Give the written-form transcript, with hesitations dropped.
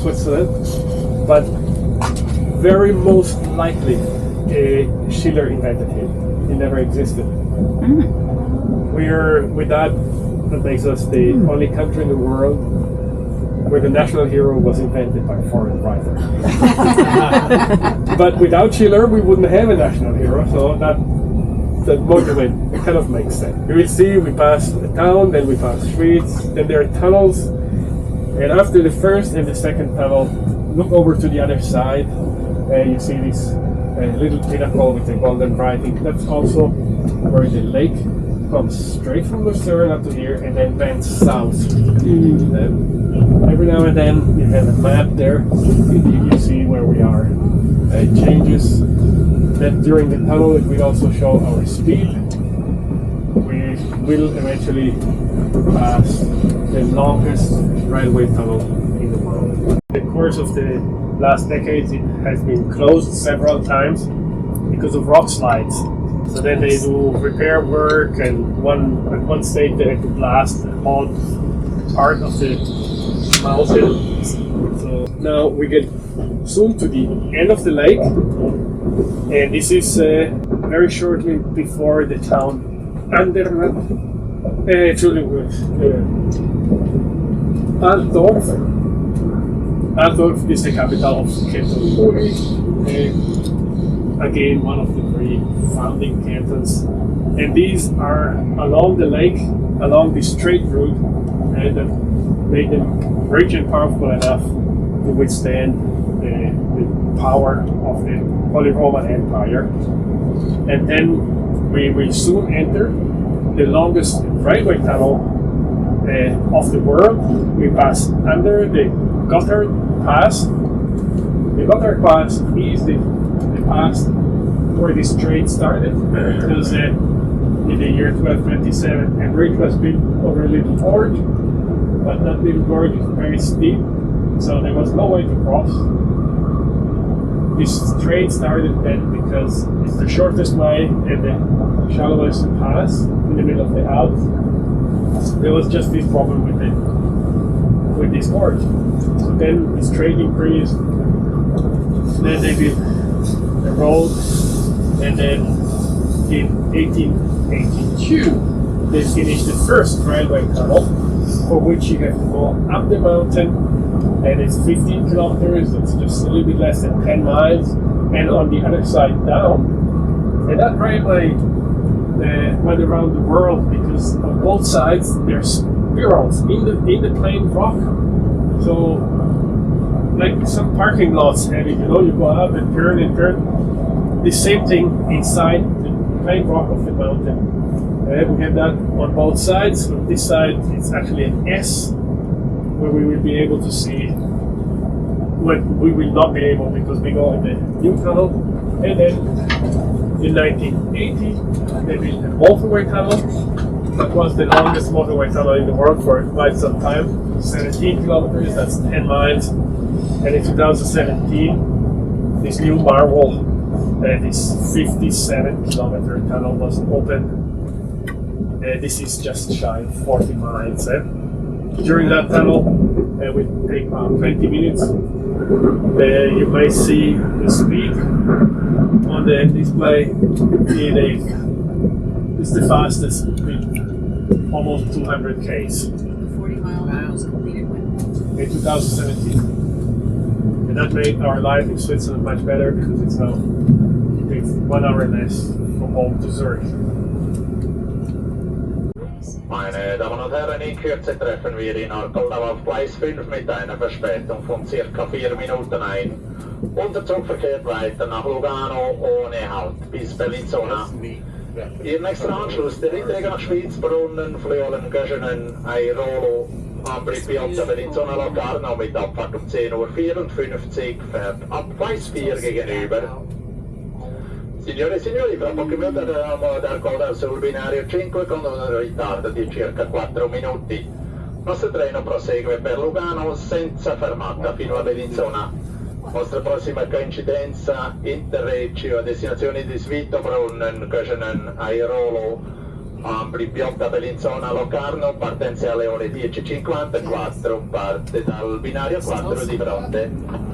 Switzerland, but very most likely Schiller invented him. He never existed. We're, with that makes us the only country in the world where the national hero was invented by a foreign writer. But without Schiller, we wouldn't have a national hero, so that monument, it kind of makes sense. You will see, we pass a town, then we pass streets, then there are tunnels, and after the first and the second tunnel, look over to the other side, you see this little pinnacle with the golden writing. That's also where the lake comes straight from Lucerne up to here and then bends south. Every now and then you have a map there, you see where we are. It changes. Then during the tunnel it will also show our speed. We will eventually pass the longest railway tunnel in the world. In the course of the last decades it has been closed several times because of rock slides. So then they do repair work, and at one stage they had to blast a whole part of the mountain. So now we get soon to the end of the lake, and this is very shortly before the town Altdorf. Altdorf is the capital of Canton Uri. Again, one of the three founding cantons, and these are along the lake, along the straight route, and that made them rich and powerful enough to withstand the power of the Holy Roman Empire. And then we will soon enter the longest railway tunnel of the world. We pass under the Gotthard Pass. The Gotthard Pass is the pass where this trade started, because in the year 1227 a bridge was built over a little gorge, but that little gorge is very steep, so there was no way to cross. This trade started then because it's the shortest way and the shallowest pass in the middle of the Alps. There was just this problem with this gorge. So then this trade increased, then they built the road, and then in 1882 they finished the first railway tunnel, for which you have to go up the mountain, and it's 15 kilometers, it's just a little bit less than 10 miles, and on the other side down. And that railway went around the world because on both sides there's spirals in the plain rock. So like some parking lots have it, you go up and turn and turn. The same thing inside the plain rock of the mountain. We have that on both sides. On this side, it's actually an S, where we will be able to see what we will not be able because we go in the new tunnel. And then in 1980, they built a motorway tunnel. That was the longest motorway tunnel in the world for quite some time. 17 kilometers, that's 10 miles. And in 2017, this new marvel, this 57-kilometer tunnel was opened. This is just shy of 40 miles. During that tunnel, we take about 20 minutes. You may see the speed on the display. It's the fastest with almost 200 k's. 40 miles completed when? In 2017. And that made our life in Switzerland much better because it takes 1 hour less from home to Zurich. Meine Damen und Herren, in Kürze treffen wir in Arkoldau auf Gleis 5 mit einer Verspätung von ca. 4 Minuten ein. Unser Zug verkehrt weiter nach Lugano ohne Halt bis Bellinzona. Ihr nächster Anschluss, der Rittweg nach Schweizbrunnen, Fliolen, Göschenen, Airolo, Ambri, Piazza, Bellinzona, Locarno mit Abfahrt um 10:54 Uhr fährt ab Gleis 4 gegenüber. Signore e signori, fra pochi minuti arriviamo ad Arcoldau sul binario 5 con un ritardo di circa 4 minuti. Il nostro treno prosegue per Lugano senza fermata fino a Bellinzona. Nostra prossima coincidenza Interregio a destinazioni di Svitobrunnen, Göschenen, Airolo, Ampli bloccabili in zona Locarno, partenza alle ore 10.54, parte dal binario 4 di fronte.